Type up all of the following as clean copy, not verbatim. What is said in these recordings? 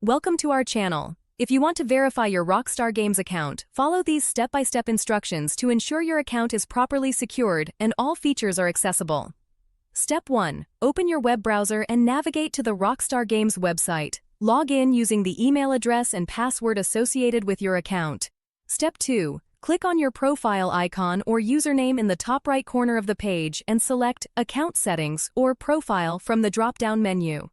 Welcome to our channel. If you want to verify your Rockstar Games account, follow these step-by-step instructions to ensure your account is properly secured and all features are accessible. Step 1. Open your web browser and navigate to the Rockstar Games website. Log in using the email address and password associated with your account. Step 2. Click on your profile icon or username in the top right corner of the page and select Account Settings or Profile from the drop-down menu.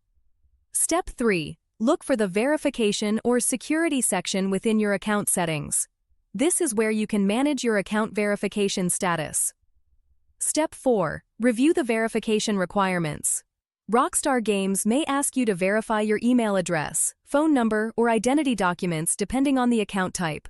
Step 3. Look for the Verification or Security section within your account settings. This is where you can manage your account verification status. Step 4. Review the verification requirements. Rockstar Games may ask you to verify your email address, phone number, or identity documents depending on the account type.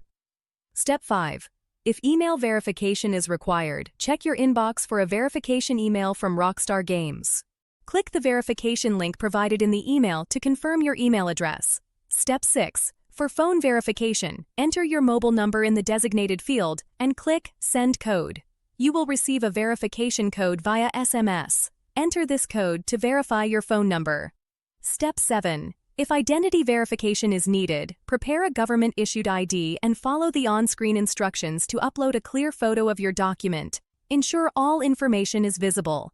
Step 5. If email verification is required, check your inbox for a verification email from Rockstar Games. Click the verification link provided in the email to confirm your email address. Step 6. For phone verification, enter your mobile number in the designated field and click Send Code. You will receive a verification code via SMS. Enter this code to verify your phone number. Step 7. If identity verification is needed, prepare a government-issued ID and follow the on-screen instructions to upload a clear photo of your document. Ensure all information is visible.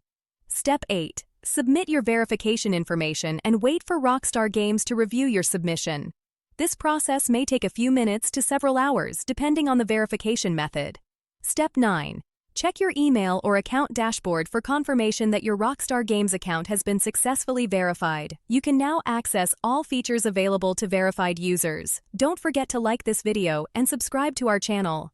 Step 8. Submit your verification information and wait for Rockstar Games to review your submission. This process may take a few minutes to several hours depending on the verification method. Step 9. Check your email or account dashboard for confirmation that your Rockstar Games account has been successfully verified. You can now access all features available to verified users. Don't forget to like this video and subscribe to our channel.